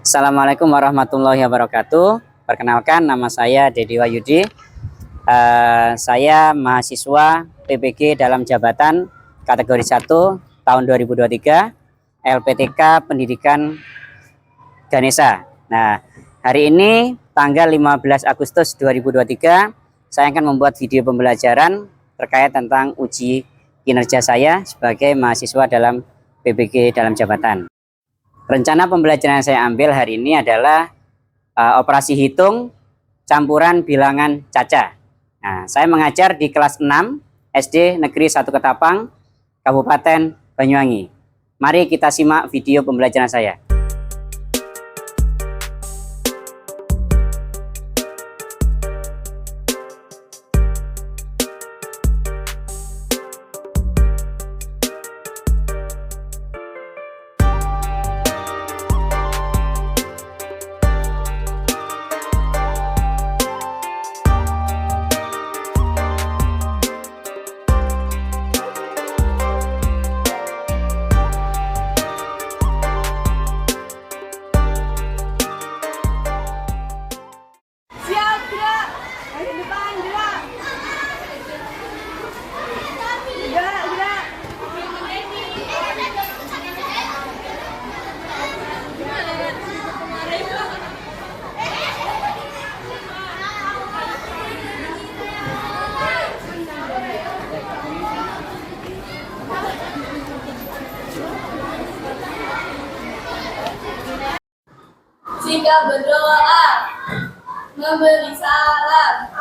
Assalamualaikum warahmatullahi wabarakatuh. Perkenalkan, nama saya Dedi Wahyudi. Saya mahasiswa PPG dalam jabatan kategori 1 tahun 2023 LPTK Pendidikan Ganesha. Nah, hari ini tanggal 15 Agustus 2023 saya akan membuat video pembelajaran terkait tentang uji kinerja saya sebagai mahasiswa dalam PPG dalam jabatan. Rencana pembelajaran yang saya ambil hari ini adalah operasi hitung campuran bilangan caca. Nah, saya mengajar di kelas 6 SD Negeri 1 Ketapang, Kabupaten Banyuwangi. Mari kita simak video pembelajaran saya. Jika berdoa, memberi salam.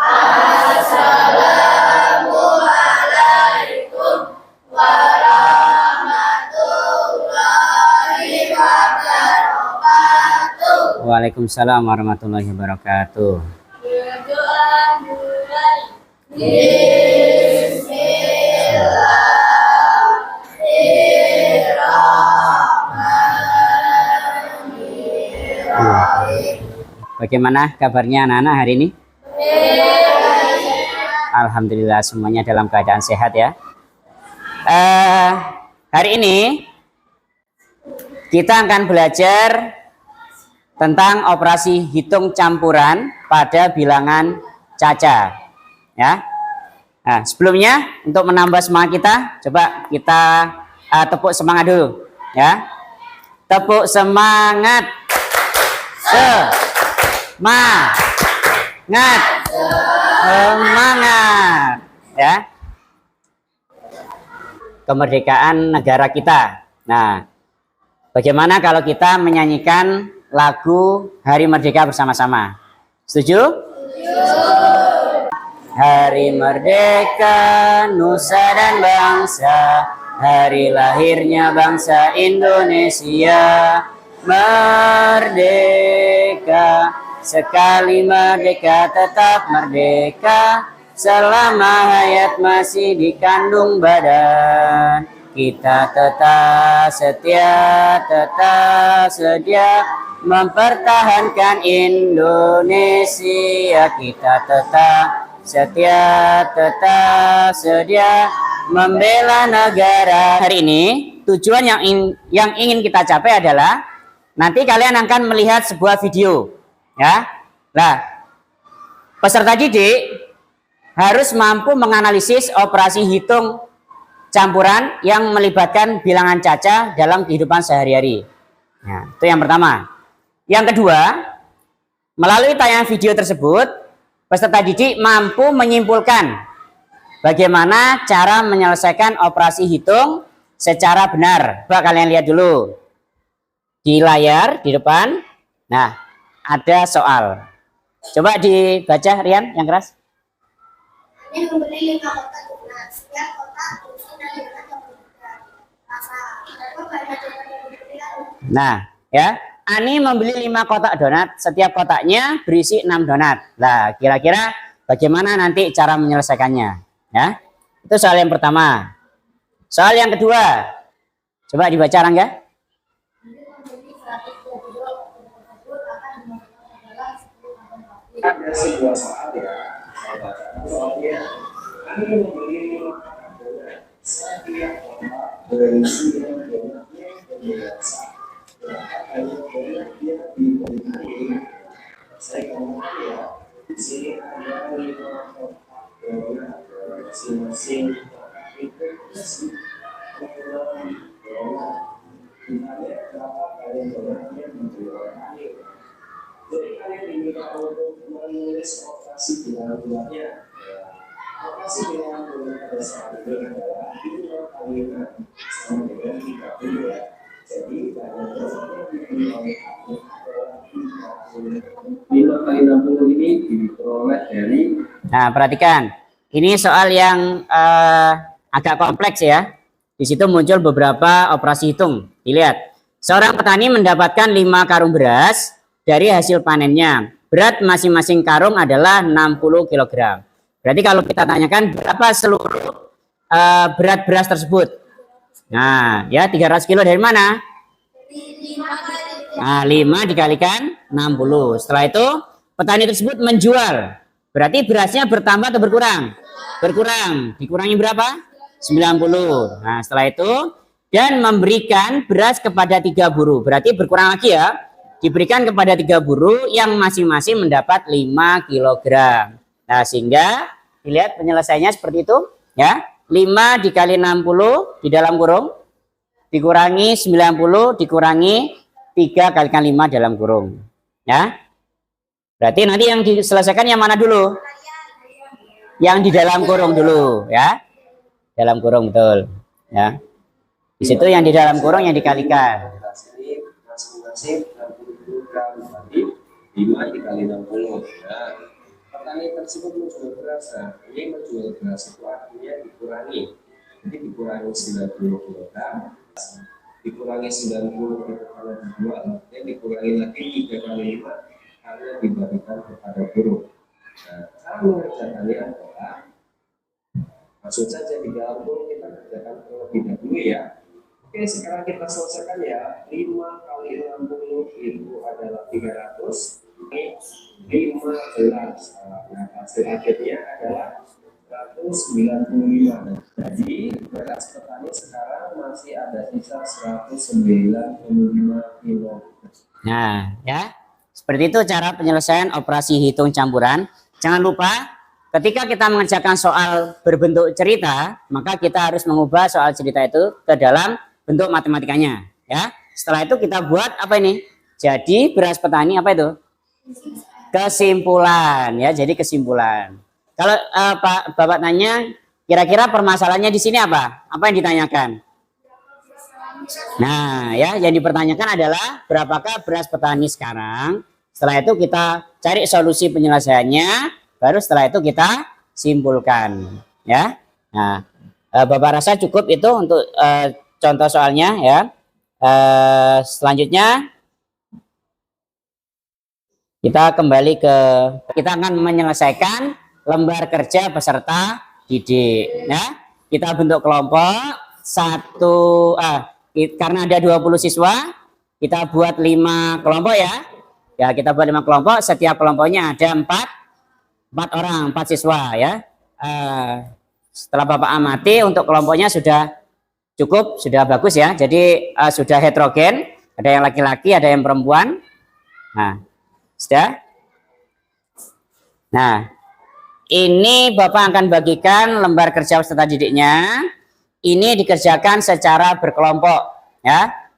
Assalamualaikum warahmatullahi wabarakatuh. Waalaikumsalam warahmatullahi wabarakatuh. Berdoa mulai. Bismillah. Bagaimana kabarnya anak-anak hari ini? Alhamdulillah semuanya dalam keadaan sehat ya. Hari ini kita akan belajar tentang operasi hitung campuran pada bilangan caca. Ya. Nah, sebelumnya untuk menambah semangat kita, coba kita tepuk semangat dulu. Ya. Tepuk semangat. Semangat ya, kemerdekaan negara kita. Nah, bagaimana kalau kita menyanyikan lagu Hari Merdeka bersama-sama? Setuju? Hari Merdeka, Nusa dan Bangsa, hari lahirnya bangsa Indonesia. Merdeka, sekali merdeka tetap merdeka, selama hayat masih dikandung badan. Kita tetap setia mempertahankan Indonesia. Kita tetap setia membela negara. Hari ini tujuan yang ingin kita capai adalah nanti kalian akan melihat sebuah video, ya. Nah, peserta didik harus mampu menganalisis operasi hitung campuran yang melibatkan bilangan caca dalam kehidupan sehari-hari. Nah, itu yang pertama. Yang kedua, melalui tayangan video tersebut, peserta didik mampu menyimpulkan bagaimana cara menyelesaikan operasi hitung secara benar. Coba kalian lihat dulu. Di layar di depan, nah ada soal. Coba dibaca Rian yang keras. Ini membeli 5 kotak donat. Setiap kotak berisi 6 donat yang berbeda. Maka berapa banyak donat yang diberikan? Nah, ya, Ani membeli 5 kotak donat. Setiap kotaknya berisi 6 donat. Nah, kira-kira bagaimana nanti cara menyelesaikannya? Ya, itu soal yang pertama. Soal yang kedua, coba dibaca Rangga. Ada sebuah soal ya, soalnya Ani membeli setiap kotak berisi donatnya berbeda. Donatnya integrasi dalam misalnya berapa kalian donanya menjual akhir. Jadi kalian diminta untuk menulis operasi di dalam bulannya. Operasi di dalam bulan pada saat itu adalah 5 kali 6 sama dengan 30 ya. Jadi pada dasarnya diperoleh adalah 30. 5 kali 60 ini diperoleh dari. Nah, perhatikan. Ini soal yang agak kompleks ya. Di situ muncul beberapa operasi hitung. Dilihat. Seorang petani mendapatkan 5 karung beras dari hasil panennya. Berat masing-masing karung adalah 60 kg. Berarti kalau kita tanyakan berapa seluruh berat beras tersebut. Nah, ya 300 kilo dari mana? 5 kali. Nah, 5 dikalikan 60. Setelah itu petani tersebut menjual. Berarti berasnya bertambah atau berkurang? Berkurang. Dikurangi berapa? 90. Nah, setelah itu dan memberikan beras kepada 3 buruh. Berarti berkurang lagi ya. Diberikan kepada 3 buruh yang masing-masing mendapat 5 kg. Nah, sehingga dilihat penyelesaiannya seperti itu ya. 5 dikali 60 di dalam kurung dikurangi 90 dikurangi 3 kalikan 5 dalam kurung. Ya. Berarti nanti yang diselesaikan yang mana dulu? Yang di dalam kurung dulu ya. Dalam kurung betul. Ya. Di situ yang di dalam kurung yang dikalikan. Masing-masing 60 gram tadi 5 dikali 60. Nah, petani tersebut menjual beras. Nah, ini menjual beras itu artinya dikurangi. Jadi dikurangi 90 kg, dikurangi 90 kg karena dijual, dan dikurangi lagi 3 kali 5 karena dibagikan kepada buruh. Nah, cara mengerjakannya adalah langsung saja di dalam kurung kita kerjakan terlebih dahulu ya. Oke, sekarang kita selesaikan ya. 5 kali 60 itu adalah 300. Ini 15. Nah, hasil akhirnya adalah 195. Jadi beras petani sekarang masih ada sisa 195 kilo. Nah, ya. Seperti itu cara penyelesaian operasi hitung campuran. Jangan lupa ketika kita mengerjakan soal berbentuk cerita, maka kita harus mengubah soal cerita itu ke dalam bentuk matematikanya, ya. Setelah itu kita buat apa ini? Jadi beras petani apa itu? Kesimpulan, ya. Jadi kesimpulan. Kalau Pak Bapak tanya, kira-kira permasalahannya di sini apa? Apa yang ditanyakan? Nah, ya, yang dipertanyakan adalah berapakah beras petani sekarang? Setelah itu kita cari solusi penyelesaiannya, baru setelah itu kita simpulkan, ya. Nah, Bapak rasa cukup itu untuk contoh soalnya, ya. Selanjutnya kita kembali kita akan menyelesaikan lembar kerja peserta didik. Ya, kita bentuk kelompok karena ada 20 siswa, kita buat 5 kelompok ya. Ya, kita buat 5 kelompok, setiap kelompoknya ada 4 orang, 4 siswa ya. Setelah Bapak amati untuk kelompoknya sudah cukup, sudah bagus ya. Jadi sudah heterogen, ada yang laki-laki, ada yang perempuan. Nah, sudah. Nah, ini Bapak akan bagikan lembar kerja peserta didiknya. Ini dikerjakan secara berkelompok ya.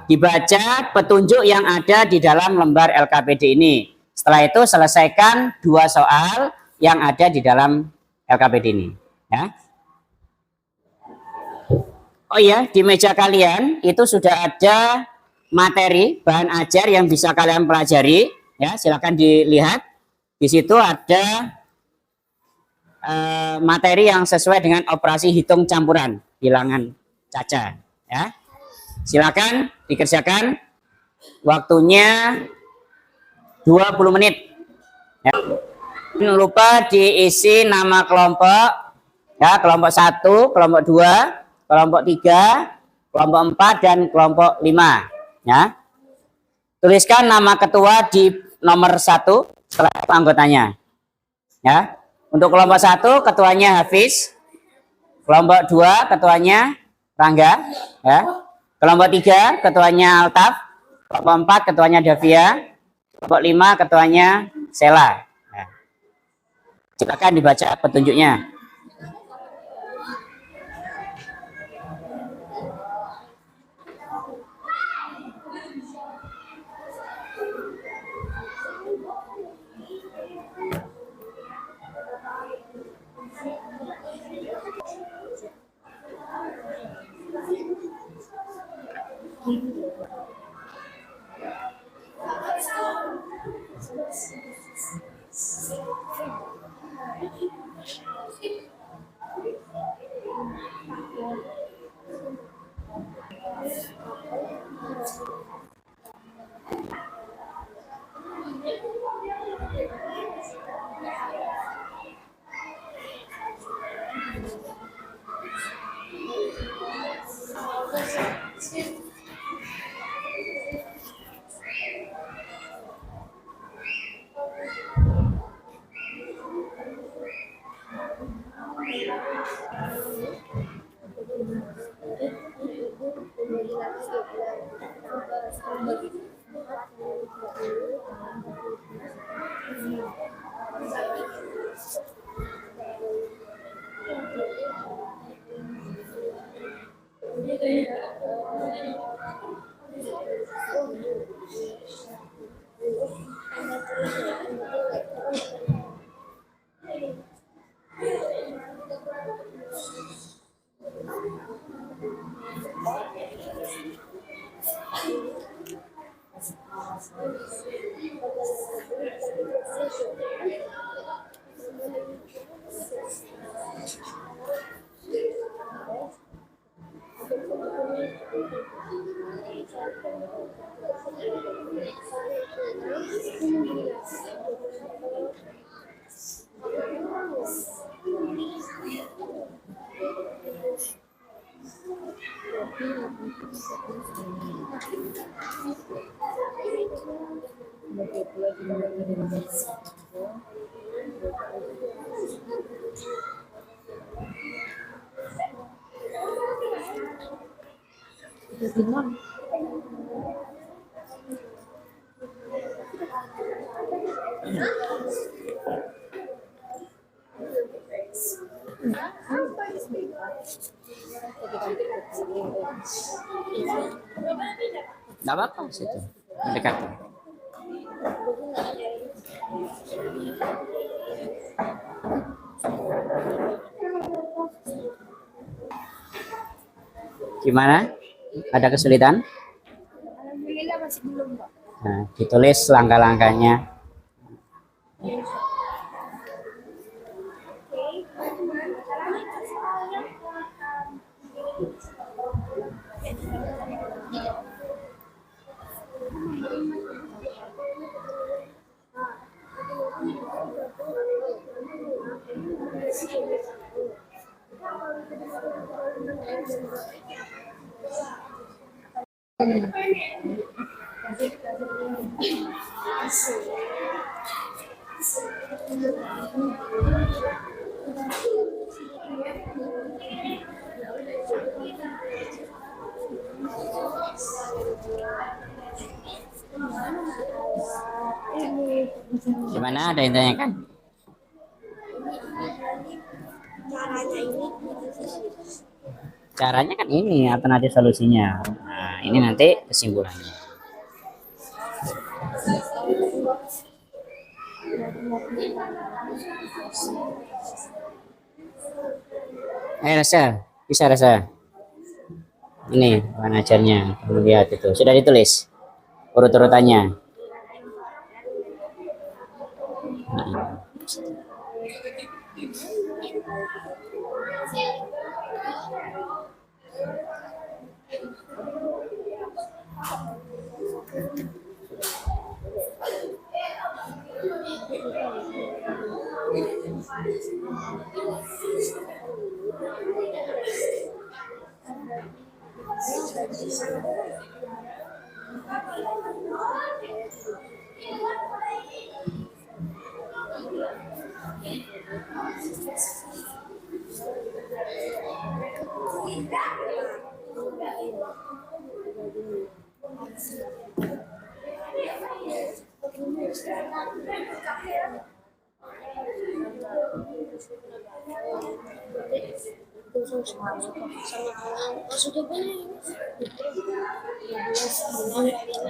Dibaca petunjuk yang ada di dalam lembar LKPD ini. Setelah itu selesaikan 2 soal yang ada di dalam LKPD ini ya. Oh iya, di meja kalian itu sudah ada materi bahan ajar yang bisa kalian pelajari ya. Silakan dilihat. Di situ ada materi yang sesuai dengan operasi hitung campuran bilangan Caca ya. Silakan dikerjakan, waktunya 20 menit ya. Jangan lupa diisi nama kelompok ya, kelompok 1, kelompok 2, kelompok 3, kelompok 4 dan kelompok 5 ya. Tuliskan nama ketua di nomor 1 setelah itu anggotanya ya. Untuk kelompok 1 ketuanya Hafiz, kelompok 2 ketuanya Rangga ya. Kelompok 3 ketuanya Altaf, kelompok 4 ketuanya Davia, kelompok 5 ketuanya Sela. Ya. Silakan dibaca petunjuknya. Nggak apa-apa situ. Mendekat. Gimana? Ada kesulitan? Alhamdulillah masih belum, Pak. Nah, ditulis langkah-langkahnya. Gimana? Ada yang tanyakan? Caranya kan ini alternatif solusinya. Nah, ini nanti kesimpulannya. Ayo Rasa, bisa Rasa. Ini bahan ajarnya, kamu lihat itu. Sudah ditulis urut-urutannya. Nah.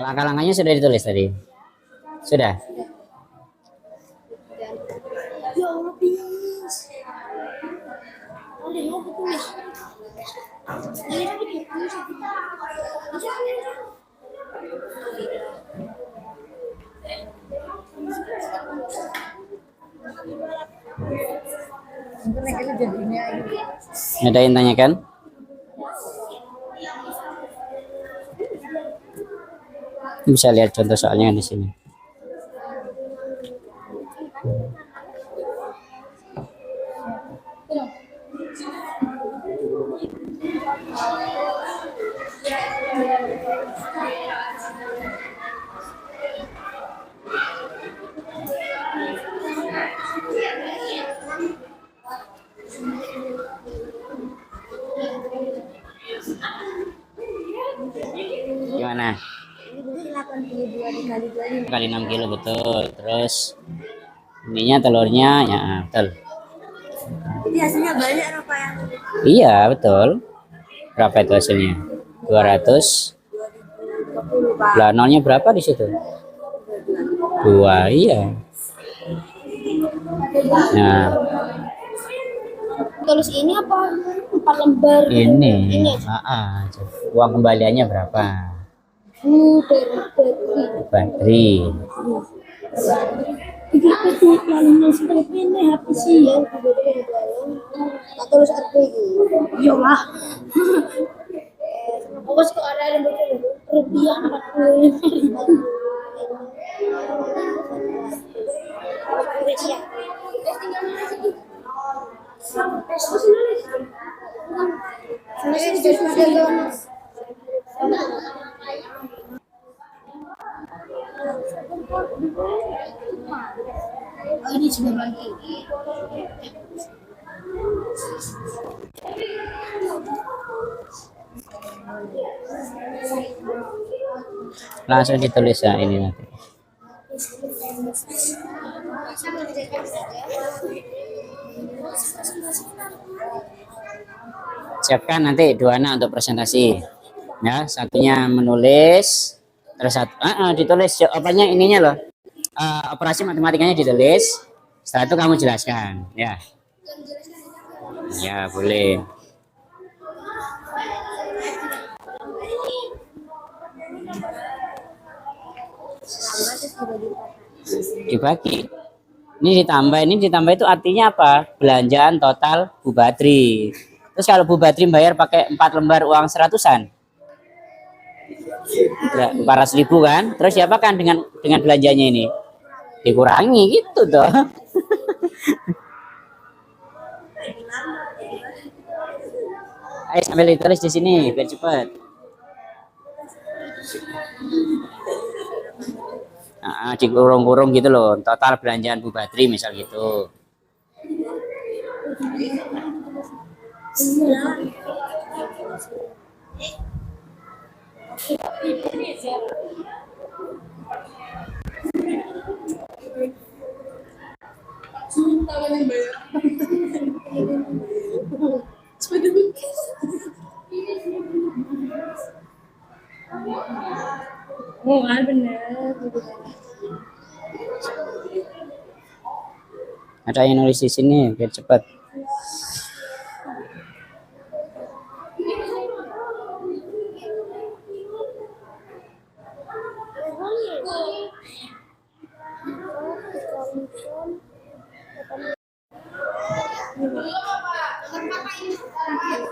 Langkah-langkahnya sudah ditulis tadi. Sudah. Ya Allah, please. Ada yang tanyakan? Bisa lihat contoh soalnya di sini. Gimana? 82 dikali 2 Kali 6 kilo betul. Terus ininya telurnya ya betul. Jadi hasilnya banyak apa yang Iya betul. Berapa itu hasilnya? 200. 2020 Pak? Lah nolnya berapa di situ? 2. Iya. Nah Tulis ini apa 4 lembar? ini. Ini. Uang kembaliannya berapa? Bateri. Tak tulis apa ini? Iya lah. Awas kok ada yang rupiah 45. Oh, ini sudah bagi. Langsung ditulis ya ini nanti. Siapkan nanti 2 anak untuk presentasi. Ya, satunya menulis, terus ditulis jawabannya ininya loh. Operasi matematikanya ditulis. Setelah itu kamu jelaskan, ya. Ya, boleh. Dibagi. Ini ditambah itu artinya apa? Belanjaan total Bu Badri. Terus kalau Bu Badri bayar pakai 4 lembar uang 100-an. 400.000 kan? Terus siapa kan dengan belanjanya ini? Dikurangi gitu toh. Ayo sambil ditulis di sini biar cepat. Dikurung-kurung gitu loh, total belanjaan Bu Badri misal gitu. Oh, benar. Ada yang nulis di sini biar cepat.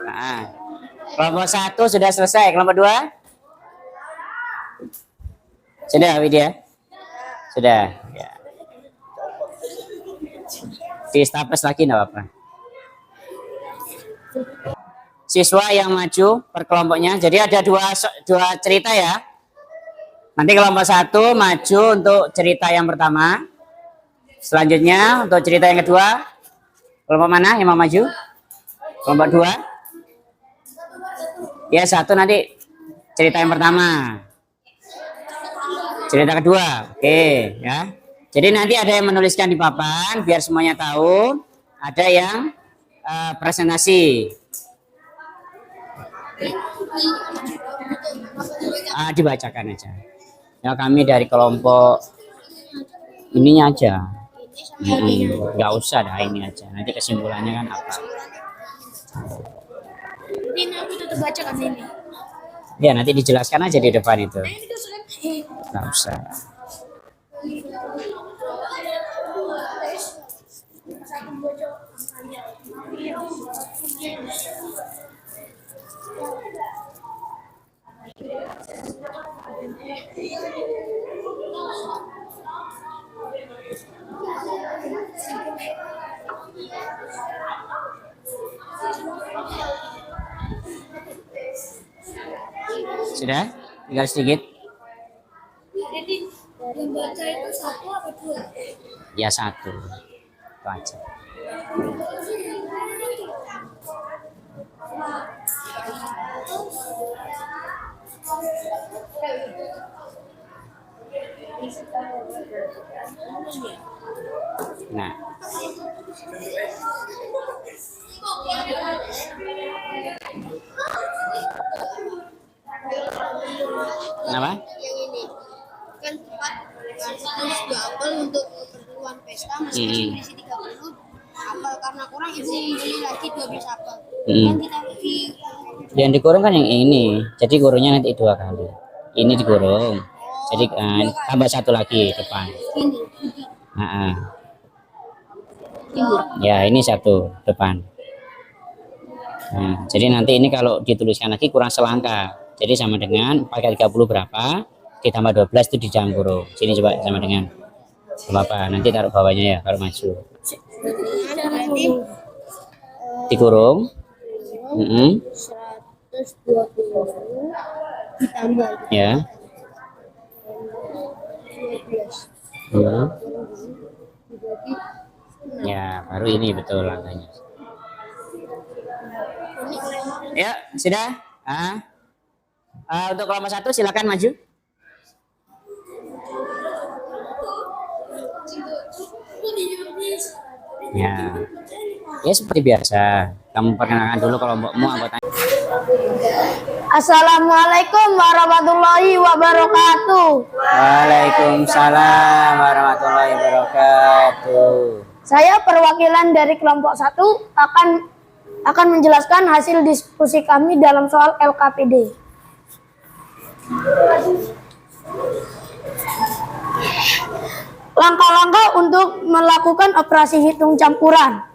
Nah, kelompok 1 sudah selesai, kelompok 2 sudah, Widya? Sudah. Ya. Di staples lagi enggak apa-apa. Siswa yang maju per kelompoknya. Jadi ada dua cerita ya. Nanti kelompok 1 maju untuk cerita yang pertama. Selanjutnya untuk cerita yang kedua. Kelompok mana yang mau maju? Kelompok 2. Ya, 1 nanti cerita yang pertama. Cerita kedua. Oke, ya. Jadi nanti ada yang menuliskan di papan biar semuanya tahu. Ada yang presentasi. Dibacakan aja. Ya, kami dari kelompok ininya aja. Nggak usah dah, ini aja. Nanti kesimpulannya kan apa. Ini aku tetap baca kan ini. Ya, nanti dijelaskan aja di depan itu. Ini tuh selesai. Nggak usah. Sudah? Tinggal sedikit. Jadi yang baca itu satu apa dua? Ya, satu. Itu aja. Nah, kenapa? Yang ini kan tempat harus 2 apel untuk keperluan pesta masing-masing berisi 30 apel, karena kurang ibu membeli lagi 12 apel. Kan kita bagi Yang dikurung kan yang ini, jadi kurungnya nanti 2 kali. Ini dikurung, jadi tambah 1 lagi depan. ini. Nah, Ini. ya ini 1 depan. Nah, jadi nanti ini kalau dituliskan lagi kurang selangkah. Jadi sama dengan 4 kali 30 berapa? Ditambah 12 itu di dalam kurung. Sini coba sama dengan apa? Nanti taruh bawahnya ya, taruh maju. Berarti Dikurung. 120 ditambah Ya. 12 dibagi Ya, baru ini betul angkanya. Ya, sudah. Untuk kelompok 1 silakan maju. Ya. Ya seperti biasa. Kamu perkenalkan dulu kelompokmu anggotanya. Assalamualaikum warahmatullahi wabarakatuh. Waalaikumsalam warahmatullahi wabarakatuh. Saya perwakilan dari kelompok 1 akan menjelaskan hasil diskusi kami dalam soal LKPD. Langkah-langkah untuk melakukan operasi hitung campuran.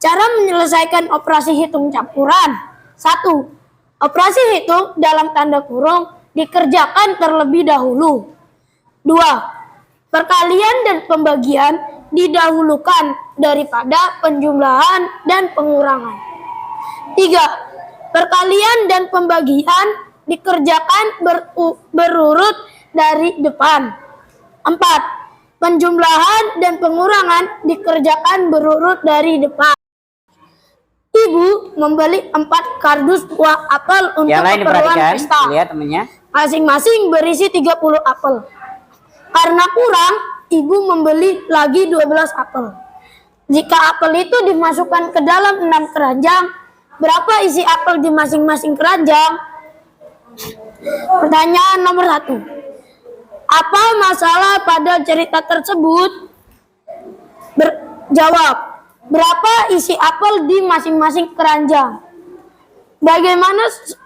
Cara menyelesaikan operasi hitung campuran. 1. Operasi hitung dalam tanda kurung dikerjakan terlebih dahulu. 2. Perkalian dan pembagian didahulukan daripada penjumlahan dan pengurangan. 3. Perkalian dan pembagian dikerjakan berurut dari depan. 4. Penjumlahan dan pengurangan dikerjakan berurut dari depan. Ibu membeli 4 kardus buah apel untuk Yang lain keperluan diperhatikan. pesta. Lihat temennya. Masing-masing berisi 30 apel. Karena kurang, ibu membeli lagi 12 apel. Jika apel itu dimasukkan ke dalam 6 keranjang, berapa isi apel di masing-masing keranjang? Pertanyaan nomor 1. Apa masalah pada cerita tersebut? Jawab. Berapa isi apel di masing-masing keranjang?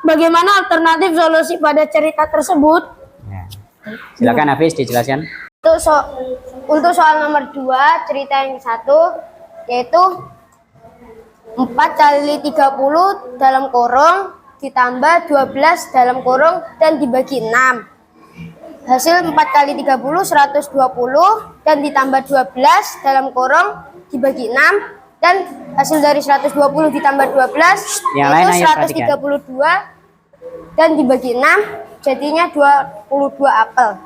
Bagaimana alternatif solusi pada cerita tersebut? Ya. Silakan Hafiz dijelaskan. Untuk soal nomor 2, cerita yang 1 yaitu 4 kali 30 dalam kurung ditambah 12 dalam kurung dan dibagi 6. Hasil 4 kali 30 120 dan ditambah 12 dalam kurung dibagi 6, dan hasil dari 120 ditambah 12 Yang lain yaitu ayo perhatikan. 132 dan dibagi 6 jadinya 22 apel.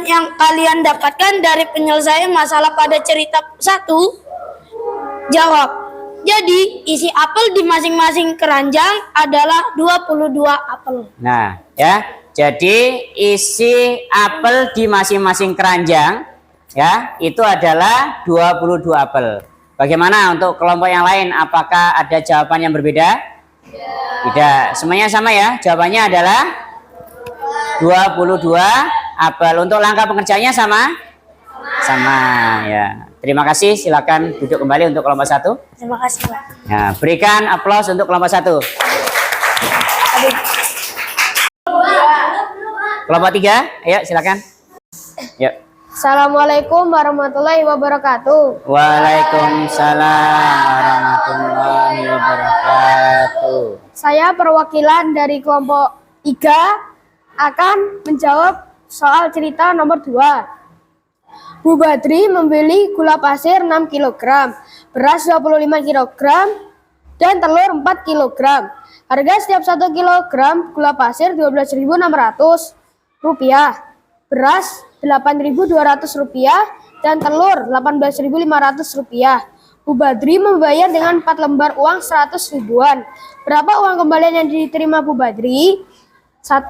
Yang kalian dapatkan dari penyelesaian masalah pada cerita 1, jawab. Jadi isi apel di masing-masing keranjang adalah 22 apel. Nah, ya. Jadi isi apel di masing-masing keranjang ya, itu adalah 22 apel. Bagaimana untuk kelompok yang lain? Apakah ada jawaban yang berbeda? Tidak. Semuanya sama ya. Jawabannya adalah 22 apel. Untuk langkah pengerjaannya sama? Sama ya. terima kasih. Silakan duduk kembali untuk kelompok 1. Terima kasih, Pak. Nah, berikan aplaus untuk kelompok 1. Kelompok 3, ayo silakan. Yuk. Assalamualaikum warahmatullahi wabarakatuh. Waalaikumsalam warahmatullahi wabarakatuh. Saya perwakilan dari kelompok 3 akan menjawab soal cerita nomor 2. Bu Badri membeli gula pasir 6 kg, beras 25 kg, dan telur 4 kg. Harga setiap 1 kg gula pasir Rp12.600, beras Rp8.200, dan telur Rp18.500. Bu Badri membayar dengan 4 lembar uang 100 ribuan. Berapa uang kembalian yang diterima Bu Badri?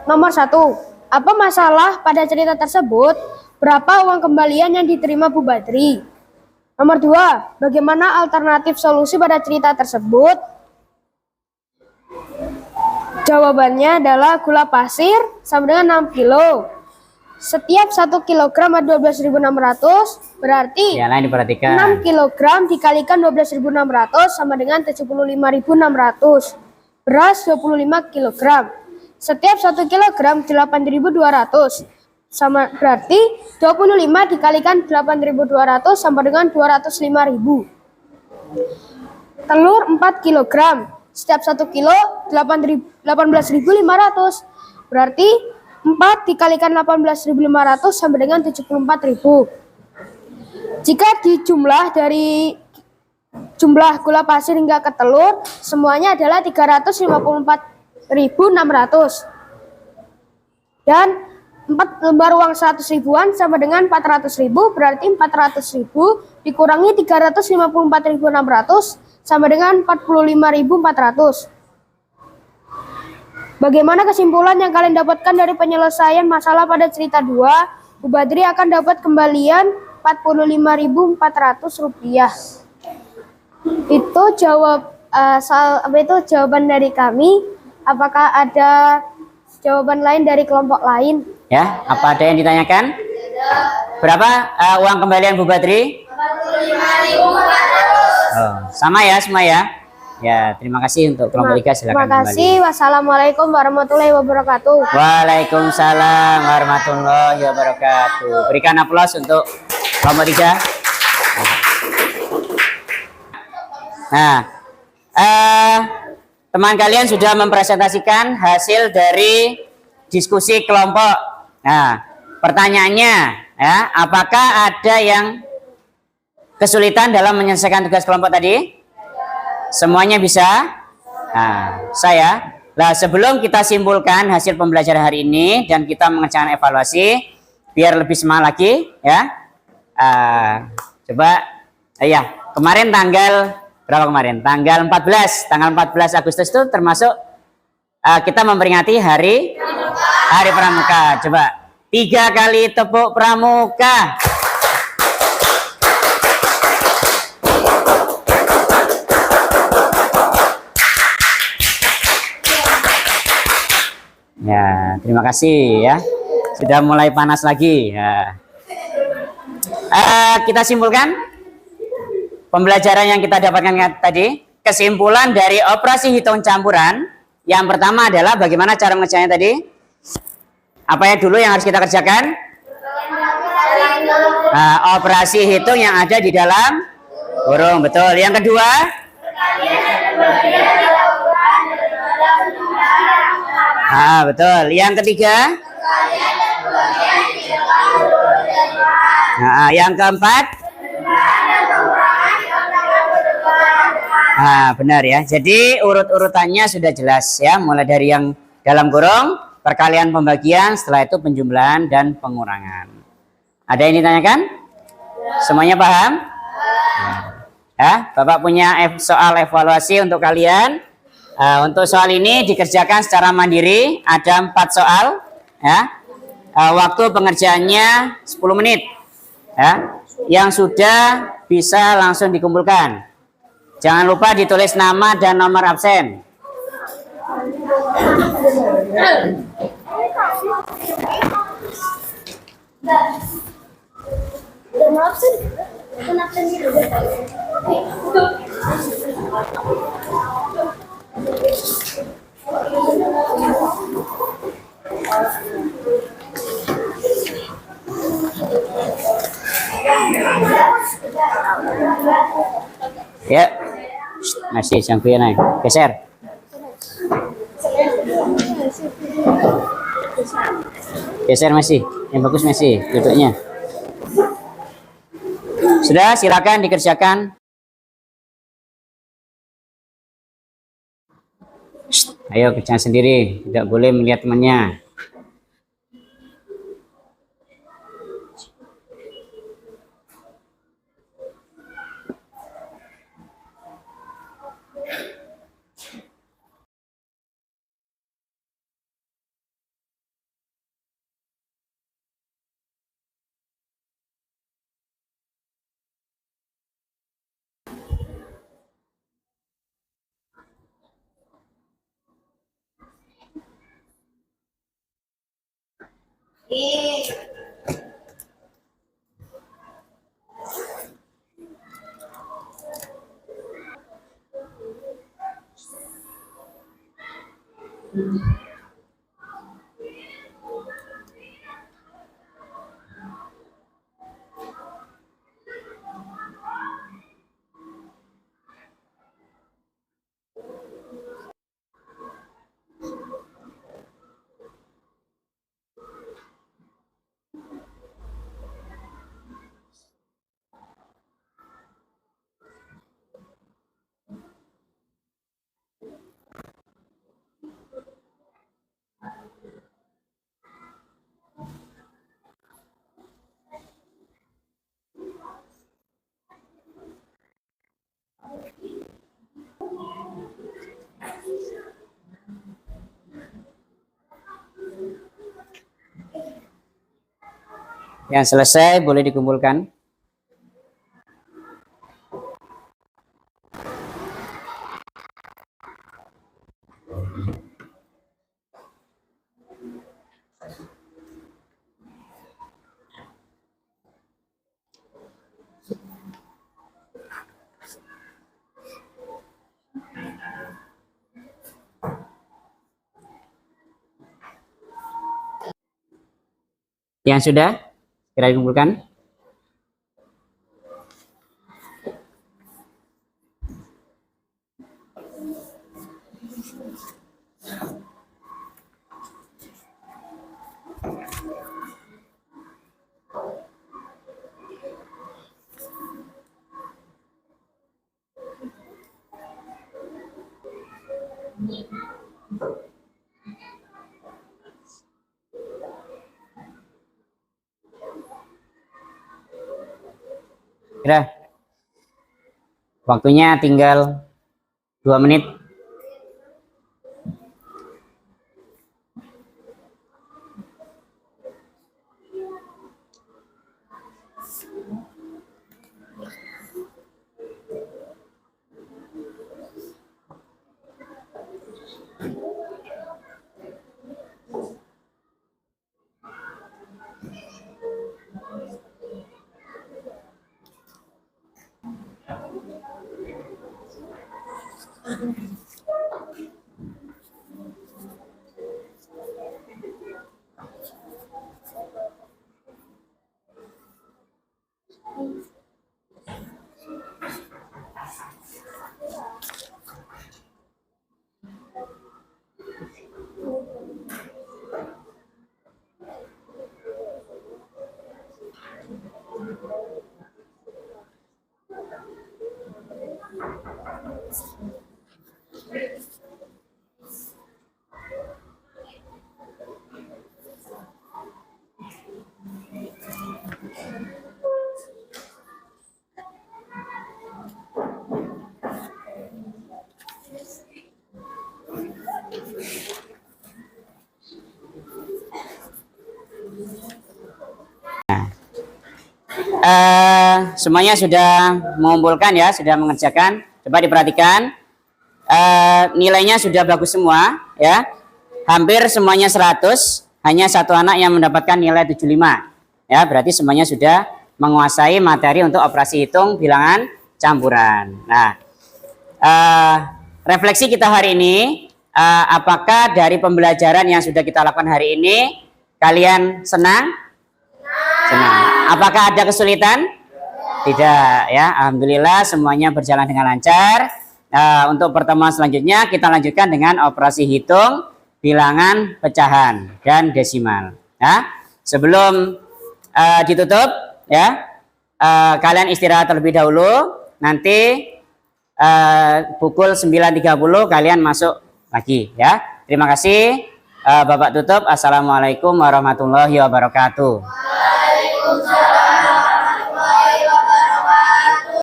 Nomor 1. Apa masalah pada cerita tersebut? Berapa uang kembalian yang diterima Bu Badri? Nomor 2. Bagaimana alternatif solusi pada cerita tersebut? Jawabannya adalah gula pasir sama dengan 6 kilo. Setiap 1 kilogram ada 12.600, berarti Ya, lain diperhatikan. 6 kilogram dikalikan 12.600 sama dengan 75.600. Beras 25 kilogram. Setiap 1 kilogram 8.200. Sama berarti 25 dikalikan 8.200 sama dengan 205.000. Telur 4 kilogram. Setiap 1 kilo 18.500. Berarti 4 dikalikan 18.500 sama dengan 74.000. Jika dijumlah dari jumlah gula pasir hingga ke telur, semuanya adalah 354.600. Dan 4 lembar uang 100 ribuan sama dengan 400.000, berarti 400.000 dikurangi 354.600 sama dengan 45.400. Bagaimana kesimpulan yang kalian dapatkan dari penyelesaian masalah pada cerita 2? Bu Badri akan dapat kembalian Rp45.400. Itu jawaban dari kami. Apakah ada jawaban lain dari kelompok lain? Ya, apa ada yang ditanyakan? Berapa uang kembalian Bu Badri? Rp45.400. Oh, sama ya semua ya. Ya, terima kasih untuk kelompok 3, silakan Terima kasih. kembali. Wassalamualaikum warahmatullahi wabarakatuh. Waalaikumsalam warahmatullahi wabarakatuh. Berikan aplaus untuk kelompok 3. Nah, teman kalian sudah mempresentasikan hasil dari diskusi kelompok. Nah, pertanyaannya, ya, apakah ada yang kesulitan dalam menyelesaikan tugas kelompok tadi? Semuanya bisa? Nah, sebelum kita simpulkan hasil pembelajaran hari ini dan kita mengerjakan evaluasi, biar lebih semangat lagi, ya. Kemarin berapa kemarin? Tanggal 14 Agustus itu termasuk kita memperingati Hari Pramuka. Coba 3 kali tepuk pramuka. Ya, terima kasih ya. Sudah mulai panas lagi. Ya. Kita simpulkan pembelajaran yang kita dapatkan tadi. Kesimpulan dari operasi hitung campuran. Yang pertama adalah bagaimana cara mengerjakannya tadi. Apa ya dulu yang harus kita kerjakan? Nah, operasi hitung yang ada di dalam kurung. Betul. Yang kedua? Betul. Yang ketiga? Nah, yang keempat? Benar ya. Jadi urut-urutannya sudah jelas ya. Mulai dari yang dalam kurung, perkalian pembagian, setelah itu penjumlahan dan pengurangan. Ada yang ditanyakan? Semuanya paham? Ya, Bapak punya soal evaluasi untuk kalian. Untuk soal ini dikerjakan secara mandiri, ada 4 soal, ya. Waktu pengerjaannya 10 menit, ya. Yang sudah bisa langsung dikumpulkan. Jangan lupa ditulis nama dan nomor absen. Ya, masih sampai naik, geser. Geser masih, yang bagus masih duduknya. Sudah, silakan dikerjakan. Ayo kerjakan sendiri, tidak boleh melihat temannya. Yang selesai boleh dikumpulkan. Yang sudah, segera dikumpulkan. Sudah. Waktunya tinggal 2 menit. Semuanya sudah mengumpulkan ya, sudah mengerjakan. Coba diperhatikan, nilainya sudah bagus semua ya, hampir semuanya 100, hanya satu anak yang mendapatkan nilai 75 ya, berarti semuanya sudah menguasai materi untuk operasi hitung bilangan campuran. Nah, refleksi kita hari ini, apakah dari pembelajaran yang sudah kita lakukan hari ini kalian senang? Senang. Apakah ada kesulitan? Tidak, ya. Alhamdulillah semuanya berjalan dengan lancar. Untuk pertemuan selanjutnya kita lanjutkan dengan operasi hitung bilangan pecahan dan desimal. Ya. Sebelum ditutup, ya, kalian istirahat terlebih dahulu. Nanti pukul 9.30 kalian masuk lagi, ya. Terima kasih. Bapak tutup. Assalamualaikum warahmatullahi wabarakatuh. Waalaikumsalam.